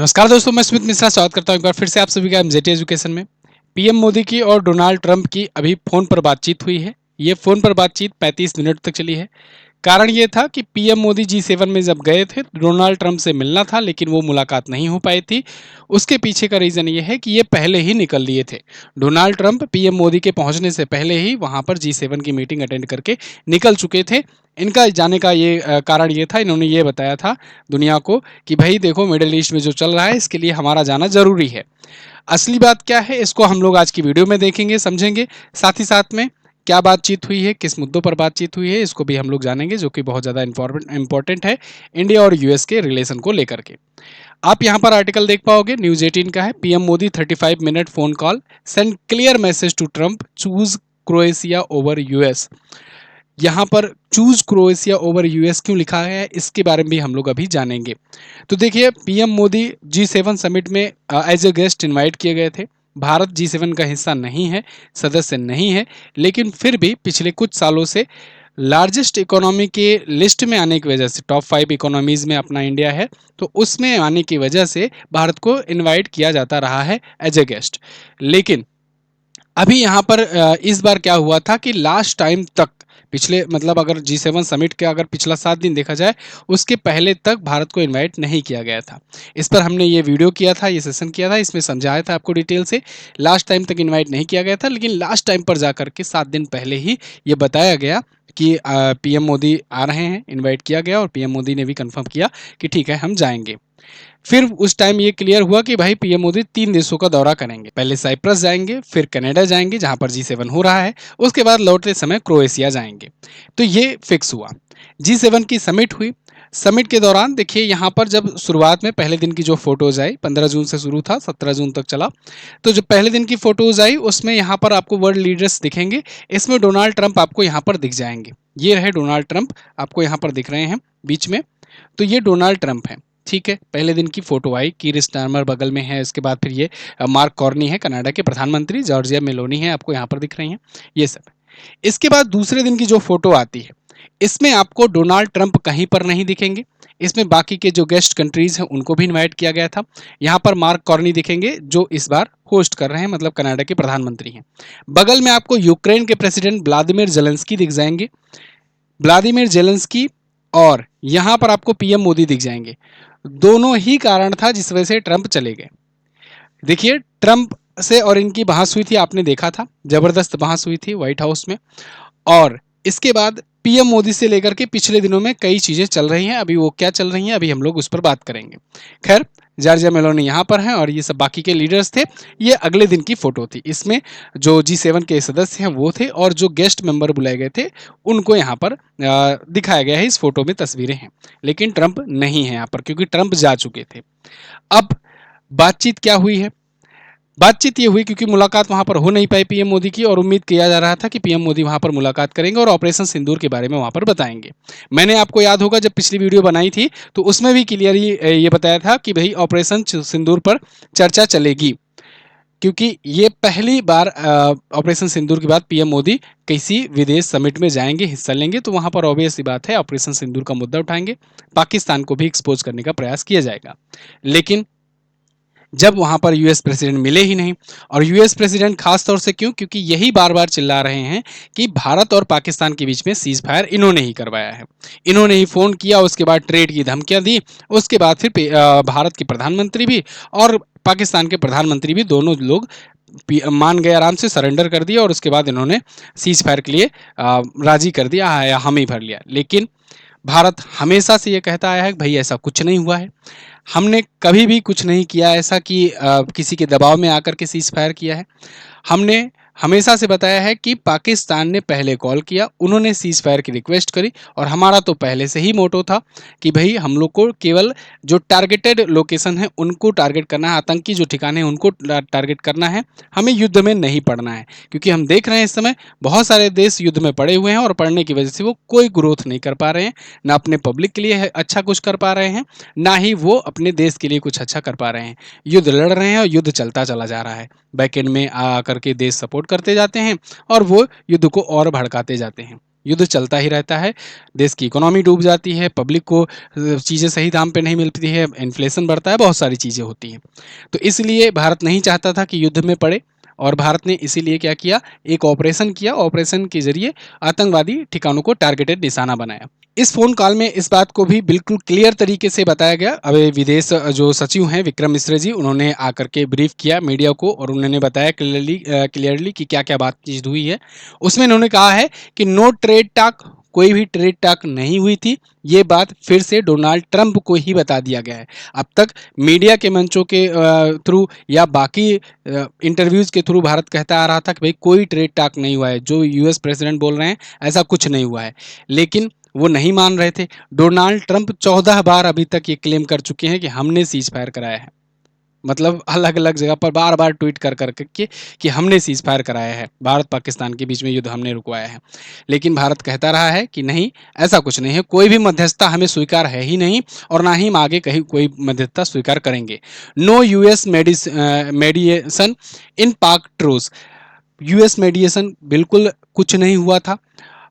नमस्कार दोस्तों, मैं स्मित मिश्रा स्वागत करता हूं एक बार फिर से आप सभी का एमजेटी एजुकेशन में। पीएम मोदी की और डोनाल्ड ट्रंप की अभी फोन पर बातचीत हुई है। ये फोन पर बातचीत 35 मिनट तक चली है। कारण ये था कि पीएम मोदी G7 में जब गए थे, डोनाल्ड ट्रंप से मिलना था, लेकिन वो मुलाकात नहीं हो पाई थी। उसके पीछे का रीजन ये है कि ये पहले ही निकल लिए थे। डोनाल्ड ट्रंप पीएम मोदी के पहुंचने से पहले ही वहां पर G7 की मीटिंग अटेंड करके निकल चुके थे। इनका जाने का ये कारण ये था, इन्होंने ये बताया था दुनिया को कि भाई देखो, मिडिल ईस्ट में जो चल रहा है इसके लिए हमारा जाना जरूरी है। असली बात क्या है, इसको हम लोग आज की वीडियो में देखेंगे, समझेंगे। साथ ही साथ में क्या बातचीत हुई है, किस मुद्दों पर बातचीत हुई है, इसको भी हम लोग जानेंगे, जो कि बहुत ज़्यादा इंपॉर्टेंट है इंडिया और यूएस के रिलेशन को लेकर के। आप यहाँ पर आर्टिकल देख पाओगे, न्यूज 18 का है। PM Modi 35 minute phone call send clear message to Trump, choose Croatia over US. यहाँ पर चूज क्रोएशिया ओवर यूएस क्यों लिखा है, इसके बारे में भी हम लोग अभी जानेंगे। तो देखिए, पीएम मोदी G7 समिट में एज ए गेस्ट इनवाइट किए गए थे। भारत G7 का हिस्सा नहीं है, सदस्य नहीं है, लेकिन फिर भी पिछले कुछ सालों से लार्जेस्ट इकोनॉमी के लिस्ट में आने की वजह से, टॉप 5 इकोनॉमीज में अपना इंडिया है, तो उसमें आने की वजह से भारत को इनवाइट किया जाता रहा है एज ए गेस्ट। लेकिन अभी यहाँ पर इस बार क्या हुआ था कि लास्ट टाइम तक, पिछले मतलब अगर G7 समिट के अगर पिछला 7 दिन देखा जाए, उसके पहले तक भारत को इनवाइट नहीं किया गया था। इस पर हमने ये वीडियो किया था, ये सेशन किया था, इसमें समझाया था आपको डिटेल से। लास्ट टाइम तक इनवाइट नहीं किया गया था, लेकिन लास्ट टाइम पर जाकर के 7 दिन पहले ही ये बताया गया कि पीएम मोदी आ रहे हैं, इन्वाइट किया गया और पीएम मोदी ने भी कन्फर्म किया कि ठीक है, हम जाएंगे। फिर उस टाइम ये क्लियर हुआ कि भाई पीएम मोदी 3 देशों का दौरा करेंगे। पहले साइप्रस जाएंगे, फिर कनाडा जाएंगे जहां पर G7 हो रहा है, उसके बाद लौटते समय क्रोएशिया जाएंगे। तो ये फिक्स हुआ। G7 की समिट हुई। समिट के दौरान देखिए, यहाँ पर जब शुरुआत में पहले दिन की जो फोटोज आई, 15 जून से शुरू था, 17 जून तक चला। तो जो पहले दिन की फोटोज आई उसमें यहाँ पर आपको वर्ल्ड लीडर्स दिखेंगे। इसमें डोनाल्ड ट्रंप आपको यहाँ पर दिख जाएंगे। ये रहे डोनाल्ड ट्रंप, आपको यहाँ पर दिख रहे हैं बीच में। तो ये डोनाल्ड ट्रंप है। ठीक है, पहले दिन की फोटो आई, कीर स्टारमर बगल में है, इसके बाद फिर ये मार्क कॉर्नी है, कनाडा के प्रधानमंत्री, जॉर्जिया मेलोनी है, आपको यहाँ पर दिख रही हैं, ये सब। इसके बाद दूसरे दिन की जो फोटो आती है, इसमें आपको डोनाल्ड ट्रंप कहीं पर नहीं दिखेंगे। इसमें बाकी के जो गेस्ट कंट्रीज हैं उनको भी इनवाइट किया गया था। यहाँ पर मार्क कॉर्नी दिखेंगे, जो इस बार होस्ट कर रहे हैं, मतलब कनाडा के प्रधानमंत्री हैं। बगल में आपको यूक्रेन के प्रेसिडेंट व्लादिमीर जेलेंस्की दिख जाएंगे, व्लादिमीर जेलेंस्की। और यहाँ पर आपको पीएम मोदी दिख जाएंगे। दोनों ही कारण था जिस वजह से ट्रंप चले गए। देखिए, ट्रंप से और इनकी बहस हुई थी, आपने देखा था, जबरदस्त बहस हुई थी व्हाइट हाउस में। और इसके बाद पीएम मोदी से लेकर के पिछले दिनों में कई चीजें चल रही हैं। अभी वो क्या चल रही हैं, अभी हम लोग उस पर बात करेंगे। खैर, जॉर्जिया मेलोनी यहाँ पर हैं और ये सब बाकी के लीडर्स थे। ये अगले दिन की फोटो थी। इसमें जो G7 के सदस्य हैं वो थे, और जो गेस्ट मेंबर बुलाए गए थे उनको यहाँ पर दिखाया गया है। इस फोटो में तस्वीरें हैं, लेकिन ट्रंप नहीं है यहाँ पर, क्योंकि ट्रंप जा चुके थे। अब बातचीत क्या हुई है? बातचीत ये हुई क्योंकि मुलाकात वहां पर हो नहीं पाई पीएम मोदी की, और उम्मीद किया जा रहा था कि पीएम मोदी वहां पर मुलाकात करेंगे और ऑपरेशन सिंदूर के बारे में वहां पर बताएंगे। मैंने, आपको याद होगा, जब पिछली वीडियो बनाई थी तो उसमें भी क्लियरली ये बताया था कि भाई ऑपरेशन सिंदूर पर चर्चा चलेगी, क्योंकि ये पहली बार ऑपरेशन सिंदूर के बाद पीएम मोदी किसी विदेश समिट में जाएंगे, हिस्सा लेंगे, तो वहां पर ऑब्वियस सी बात है ऑपरेशन सिंदूर का मुद्दा उठाएंगे। पाकिस्तान को भी एक्सपोज करने का प्रयास किया जाएगा। लेकिन जब वहां पर यूएस प्रेसिडेंट मिले ही नहीं, और यूएस प्रेसिडेंट खास तौर से क्यों, क्योंकि यही बार बार चिल्ला रहे हैं कि भारत और पाकिस्तान के बीच में सीज फायर इन्होंने ही करवाया है, इन्होंने ही फोन किया, उसके बाद ट्रेड की धमकियां दी, उसके बाद फिर भारत के प्रधानमंत्री भी और पाकिस्तान के प्रधानमंत्री भी, दोनों लोग मान गए, आराम से सरेंडर कर दिया, और उसके बाद इन्होंने सीज फायर के लिए राजी कर दिया, हामी भर लिया। लेकिन भारत हमेशा से ये कहता आया है कि भाई ऐसा कुछ नहीं हुआ है, हमने कभी भी कुछ नहीं किया ऐसा कि किसी के दबाव में आकर के सीज फायर किया है। हमने हमेशा से बताया है कि पाकिस्तान ने पहले कॉल किया, उन्होंने सीज फायर की रिक्वेस्ट करी, और हमारा तो पहले से ही मोटो था कि भाई हम लोग को केवल जो टारगेटेड लोकेशन है उनको टारगेट करना है, आतंकी जो ठिकाने हैं उनको टारगेट करना है, हमें युद्ध में नहीं पड़ना है। क्योंकि हम देख रहे हैं इस समय बहुत सारे देश युद्ध में पड़े हुए हैं, और पड़ने की वजह से वो कोई ग्रोथ नहीं कर पा रहे हैं, ना अपने पब्लिक के लिए अच्छा कुछ कर पा रहे हैं, ना ही वो अपने देश के लिए कुछ अच्छा कर पा रहे हैं। युद्ध लड़ रहे हैं और युद्ध चलता चला जा रहा है। बैकएंड में आकर के देश सपोर्ट करते जाते हैं और वो युद्ध को और भड़काते जाते हैं। युद्ध चलता ही रहता है, देश की इकोनॉमी डूब जाती है, पब्लिक को चीज़ें सही दाम पे नहीं मिलती है, इन्फ्लेशन बढ़ता है, बहुत सारी चीज़ें होती हैं। तो इसलिए भारत नहीं चाहता था कि युद्ध में पड़े, और भारत ने इसीलिए क्या किया, एक ऑपरेशन किया, ऑपरेशन के जरिए आतंकवादी ठिकानों को टारगेटेड निशाना बनाया। इस फोन कॉल में इस बात को भी बिल्कुल क्लियर तरीके से बताया गया। अब विदेश जो सचिव हैं विक्रम मिश्र जी, उन्होंने आकर के ब्रीफ किया मीडिया को, और उन्होंने बताया क्लियरली कि क्या क्या बातचीत हुई है। उसमें उन्होंने कहा है कि नो ट्रेड टॉक, कोई भी ट्रेड टॉक नहीं हुई थी। ये बात फिर से डोनाल्ड ट्रंप को ही बता दिया गया है। अब तक मीडिया के मंचों के थ्रू या बाकी इंटरव्यूज के थ्रू भारत कहता आ रहा था कि भाई कोई ट्रेड टॉक नहीं हुआ है, जो यूएस प्रेसिडेंट बोल रहे हैं ऐसा कुछ नहीं हुआ है, लेकिन वो नहीं मान रहे थे। डोनाल्ड ट्रंप 14 बार अभी तक ये क्लेम कर चुके हैं कि हमने सीज फायर कराया है, मतलब अलग अलग जगह पर बार बार ट्वीट कर कर के कि हमने सीज फायर कराया है, भारत पाकिस्तान के बीच में युद्ध हमने रुकवाया है। लेकिन भारत कहता रहा है कि नहीं, ऐसा कुछ नहीं है, कोई भी मध्यस्थता हमें स्वीकार है ही नहीं, और ना ही हम आगे कहीं कोई मध्यस्थता स्वीकार करेंगे। नो यूएस मेडिएशन इन पाक ट्रूस, यूएस मेडिएशन बिल्कुल कुछ नहीं हुआ था।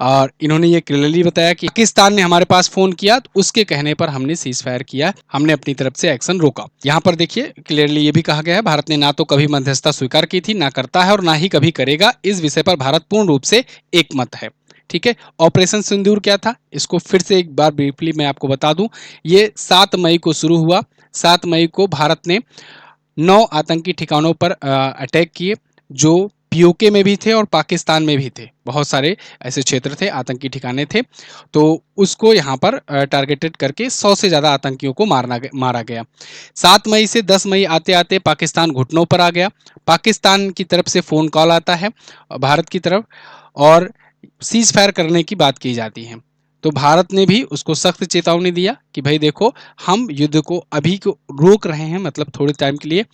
और इन्होंने ये क्लियरली बताया कि पाकिस्तान ने हमारे पास फोन किया तो उसके कहने पर हमने सीज फायर किया, हमने अपनी तरफ से एक्शन रोका। यहाँ पर देखिए क्लियरली ये भी कहा गया है, भारत ने ना तो कभी मध्यस्थता स्वीकार की थी, ना करता है, और ना ही कभी करेगा। इस विषय पर भारत पूर्ण रूप से एकमत है। ठीक है। ऑपरेशन सिंदूर क्या था, इसको फिर से एक बार ब्रीफली मैं आपको बता दूं। ये 7 मई को शुरू हुआ। 7 मई को भारत ने 9 आतंकी ठिकानों पर अटैक किए, जो पीओके में भी थे और पाकिस्तान में भी थे। बहुत सारे ऐसे क्षेत्र थे, आतंकी ठिकाने थे, तो उसको यहाँ पर टारगेटेड करके 100 से ज़्यादा आतंकियों को मारा गया। 7 मई से 10 मई आते आते पाकिस्तान घुटनों पर आ गया। पाकिस्तान की तरफ से फ़ोन कॉल आता है भारत की तरफ, और सीज फायर करने की बात की जाती है। तो भारत ने भी उसको सख्त चेतावनी दिया कि भाई देखो, हम युद्ध को अभी को रोक रहे हैं, मतलब थोड़े टाइम के लिए,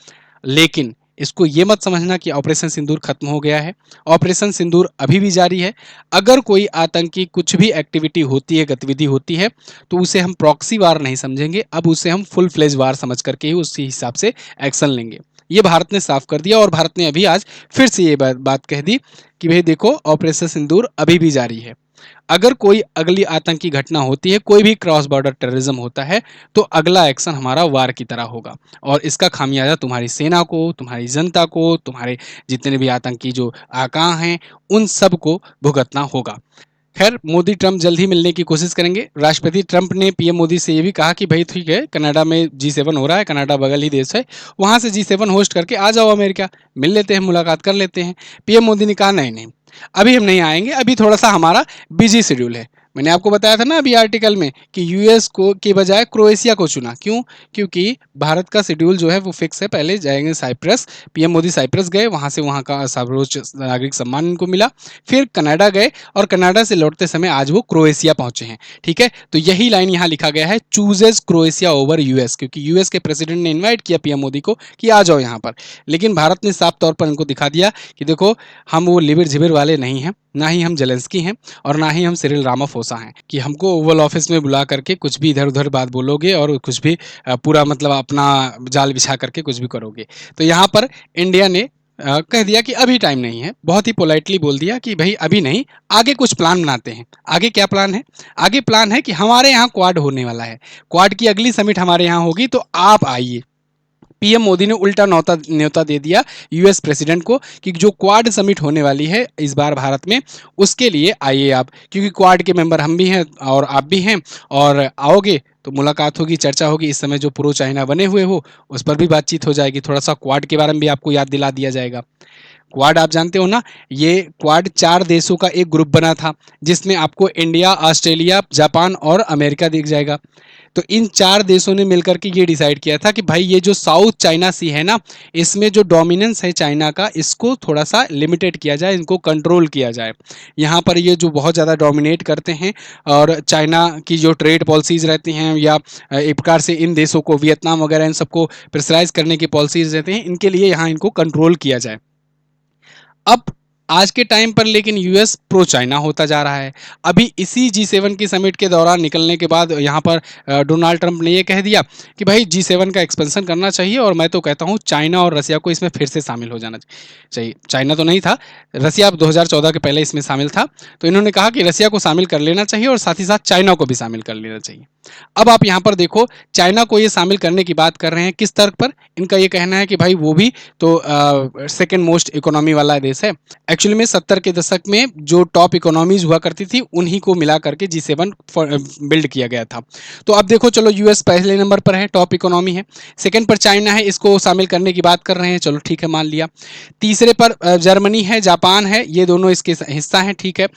लेकिन इसको ये मत समझना कि ऑपरेशन सिंदूर खत्म हो गया है। ऑपरेशन सिंदूर अभी भी जारी है। अगर कोई आतंकी कुछ भी एक्टिविटी होती है, गतिविधि होती है, तो उसे हम प्रॉक्सी वार नहीं समझेंगे, अब उसे हम फुल फ्लेज वार समझ करके ही उसी हिसाब से एक्शन लेंगे। ये भारत ने साफ कर दिया, और भारत ने अभी आज फिर से ये बात कह दी कि भाई देखो, ऑपरेशन सिंदूर अभी भी जारी है। अगर कोई अगली आतंकी घटना होती है, कोई भी क्रॉस बॉर्डर टेररिज्म होता है, तो अगला एक्शन हमारा वार की तरह होगा, और इसका खामियाजा तुम्हारी सेना को, तुम्हारी जनता को, तुम्हारे जितने भी आतंकी जो आका हैं, उन सब को भुगतना होगा। खैर, मोदी ट्रंप जल्द ही मिलने की कोशिश करेंगे। राष्ट्रपति ट्रंप ने पीएम मोदी से ये भी कहा कि भाई ठीक है, कनाडा में G7 हो रहा है, कनाडा बगल ही देश है, वहां से G7 होस्ट करके आ जाओ अमेरिका, मिल लेते हैं, मुलाकात कर लेते हैं। पीएम मोदी ने कहा नहीं नहीं, अभी हम नहीं आएंगे, अभी थोड़ा सा हमारा बिजी शेड्यूल है। मैंने आपको बताया था ना अभी आर्टिकल में कि यूएस को के बजाय क्रोएशिया को चुना, क्यों? क्योंकि भारत का शेड्यूल जो है वो फिक्स है, पहले जाएंगे साइप्रस, पीएम मोदी साइप्रस गए, वहां से वहां का सर्वोच्च नागरिक सम्मान इनको मिला, फिर कनाडा गए, और कनाडा से लौटते समय आज वो क्रोएशिया पहुंचे हैं। ठीक है, तो यही लाइन यहाँ लिखा गया है, चूजेस क्रोएशिया ओवर यूएस, क्योंकि यूएस के प्रेसिडेंट ने इन्वाइट किया पीएम मोदी को कि आ जाओ यहाँ पर। लेकिन भारत ने साफ तौर पर इनको दिखा दिया कि देखो, हम वो लिबिर झिबिर वाले नहीं हैं, ना ही हम जेलेंस्की हैं, और ना ही हम सिरिल रामाफोसा हैं कि हमको ओवल ऑफिस में बुला करके कुछ भी इधर उधर बात बोलोगे, और कुछ भी पूरा मतलब अपना जाल बिछा करके कुछ भी करोगे। तो यहाँ पर इंडिया ने कह दिया कि अभी टाइम नहीं है, बहुत ही पोलाइटली बोल दिया कि भाई अभी नहीं, आगे कुछ प्लान बनाते हैं। आगे क्या प्लान है? आगे प्लान है कि हमारे यहाँ क्वाड होने वाला है, क्वाड की अगली समिट हमारे यहाँ होगी, तो आप आइए। पीएम मोदी ने उल्टा न्योता न्योता दे दिया यूएस प्रेसिडेंट को कि जो क्वाड समिट होने वाली है इस बार भारत में, उसके लिए आइए आप, क्योंकि क्वाड के मेंबर हम भी हैं और आप भी हैं, और आओगे तो मुलाकात होगी, चर्चा होगी। इस समय जो प्रो चाइना बने हुए हो, उस पर भी बातचीत हो जाएगी, थोड़ा सा क्वाड के बारे में भी आपको याद दिला दिया जाएगा। क्वाड आप जानते हो ना, ये क्वाड 4 देशों का एक ग्रुप बना था, जिसमें आपको इंडिया, ऑस्ट्रेलिया, जापान और अमेरिका दिख जाएगा। तो इन 4 देशों ने मिलकर के ये डिसाइड किया था कि भाई ये जो साउथ चाइना सी है ना, इसमें जो डोमिनेंस है चाइना का, इसको थोड़ा सा लिमिटेड किया जाए, इनको कंट्रोल किया जाए। यहाँ पर ये जो बहुत ज़्यादा डोमिनेट करते हैं, और चाइना की जो ट्रेड पॉलिसीज़ रहती हैं, या एक प्रकार से इन देशों को, वियतनाम वगैरह, इन सबको प्रेशराइज करने की पॉलिसीज़ रहते हैं, इनके लिए यहाँ इनको कंट्रोल किया जाए। अब आज के टाइम पर लेकिन यूएस प्रो चाइना होता जा रहा है। अभी इसी जी7 की समिट के दौरान निकलने के बाद यहाँ पर डोनाल्ड ट्रंप ने ये कह दिया कि भाई जी7 का एक्सपेंशन करना चाहिए, और मैं तो कहता हूँ चाइना और रसिया को इसमें फिर से शामिल हो जाना चाहिए। चाइना तो नहीं था, रसिया 2014 के पहले इसमें शामिल था, तो इन्होंने कहा कि रसिया को शामिल कर लेना चाहिए और साथ ही साथ चाइना को भी शामिल कर लेना चाहिए। अब आप यहाँ पर देखो, चाइना को ये शामिल करने की बात कर रहे हैं किस तर्क पर? इनका ये कहना है कि भाई वो भी तो सेकेंड मोस्ट इकोनॉमी वाला देश है। एक्चुअली में 70 के दशक में जो टॉप इकोनॉमीज हुआ करती थी उन्हीं को मिला करके जी7 बिल्ड किया गया था। तो अब देखो, चलो यूएस पहले नंबर पर है, टॉप इकोनॉमी है। सेकंड पर चाइना है, इसको शामिल करने की बात कर रहे हैं, चलो ठीक है, मान लिया। तीसरे पर जर्मनी है, जापान है, ये दोनों इसके हिस्सा हैं, ठीक है।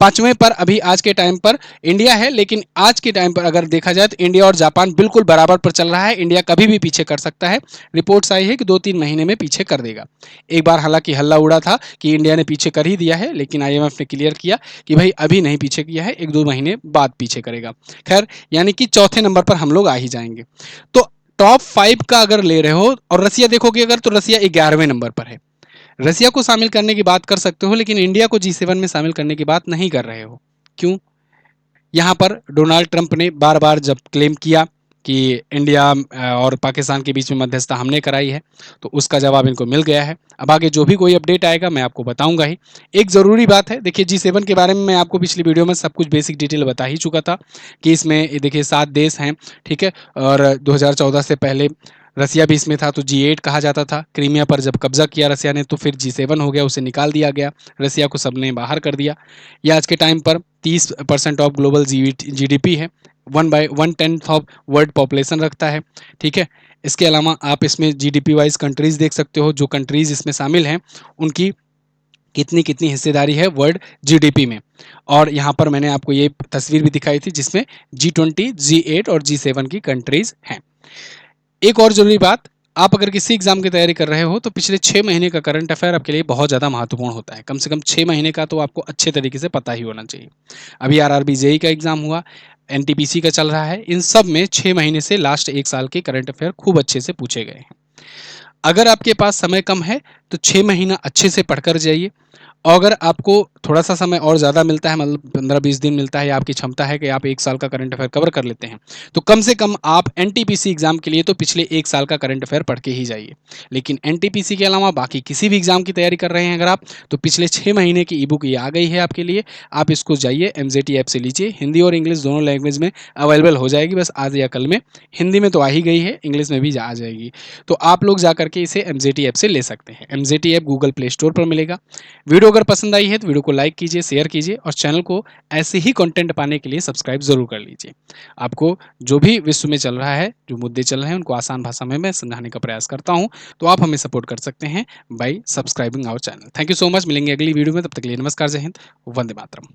पांचवें पर अभी आज के टाइम पर इंडिया है, लेकिन आज के टाइम पर अगर देखा जाए तो इंडिया और जापान बिल्कुल बराबर पर चल रहा है। इंडिया कभी भी पीछे कर सकता है, रिपोर्ट्स आई है कि 2-3 महीने में पीछे कर देगा। एक बार हालांकि हल्ला उड़ा था कि इंडिया ने पीछे कर ही दिया है, लेकिन आईएमएफ ने क्लियर किया कि भाई अभी नहीं पीछे किया है, 1-2 महीने बाद पीछे करेगा। खैर, यानी कि चौथे नंबर पर हम लोग आ ही जाएंगे। तो टॉप 5 का अगर ले रहे हो, और रसिया देखोगे अगर, तो रसिया 11वें नंबर पर है। रसिया को शामिल करने की बात कर सकते हो, लेकिन इंडिया को जी7 में शामिल करने की बात नहीं कर रहे हो। क्यों? यहाँ पर डोनाल्ड ट्रंप ने बार बार जब क्लेम किया कि इंडिया और पाकिस्तान के बीच में मध्यस्थता हमने कराई है, तो उसका जवाब इनको मिल गया है। अब आगे जो भी कोई अपडेट आएगा मैं आपको बताऊंगा ही। एक ज़रूरी बात है, देखिए जी7 के बारे में मैं आपको पिछली वीडियो में सब कुछ बेसिक डिटेल बता ही चुका था कि इसमें देखिए 7 देश हैं, ठीक है। और 2014 से पहले रसिया भी इसमें था, तो जी8 कहा जाता था। क्रीमिया पर जब कब्जा किया रसिया ने, तो फिर जी7 हो गया, उसे निकाल दिया गया, रसिया को सबने बाहर कर दिया। यह आज के टाइम पर 30% ऑफ ग्लोबल जीडीपी है, 1/10 ऑफ वर्ल्ड पॉपुलेशन रखता है, ठीक है। इसके अलावा आप इसमें जीडीपी वाइज कंट्रीज देख सकते हो, जो कंट्रीज इसमें शामिल हैं उनकी कितनी कितनी हिस्सेदारी है वर्ल्ड जीडीपी में। और यहाँ पर मैंने आपको ये तस्वीर भी दिखाई थी जिसमें जी20, जी8 और जी7 की कंट्रीज हैं। एक और जरूरी बात, आप अगर किसी एग्जाम की तैयारी कर रहे हो तो पिछले 6 महीने का करंट अफेयर आपके लिए बहुत ज़्यादा महत्वपूर्ण होता है। कम से कम 6 महीने का तो आपको अच्छे तरीके से पता ही होना चाहिए। अभी आरआरबी जेई का एग्जाम हुआ, एनटीपीसी का चल रहा है, इन सब में 6 महीने से लास्ट 1 साल के करंट अफेयर खूब अच्छे से पूछे गए हैं। अगर आपके पास समय कम है तो 6 महीना अच्छे से पढ़कर जाइए, और अगर आपको थोड़ा सा समय और ज़्यादा मिलता है, मतलब 15-20 दिन मिलता है, या आपकी क्षमता है कि आप 1 साल का करंट अफेयर कवर कर लेते हैं, तो कम से कम आप एनटीपीसी एग्जाम के लिए तो पिछले 1 साल का करंट अफेयर पढ़ के ही जाइए। लेकिन एनटीपीसी के अलावा बाकी किसी भी एग्जाम की तैयारी कर रहे हैं अगर आप, तो पिछले 6 महीने की ई बुक ये आ गई है आपके लिए। आप इसको जाइए एमजेटी ऐप से लीजिए, हिंदी और इंग्लिश दोनों लैंग्वेज में अवेलेबल हो जाएगी, बस आज या कल में। हिंदी में तो आ ही गई है, इंग्लिश में भी आ जाएगी। तो आप लोग जा करके इसे एमजेटी ऐप से ले सकते हैं। MJT app Google play store पर मिलेगा। वीडियो अगर पसंद आई है तो वीडियो को लाइक कीजिए, शेयर कीजिए, और चैनल को ऐसे ही कंटेंट पाने के लिए सब्सक्राइब जरूर कर लीजिए। आपको जो भी विश्व में चल रहा है, जो मुद्दे चल रहे हैं, उनको आसान भाषा में मैं समझाने का प्रयास करता हूं, तो आप हमें सपोर्ट कर सकते हैं by subscribing our channel. Thank you so much, मिलेंगे अगली वीडियो में, तब तक के लिए नमस्कार, जय हिंद, वंदे मातरम।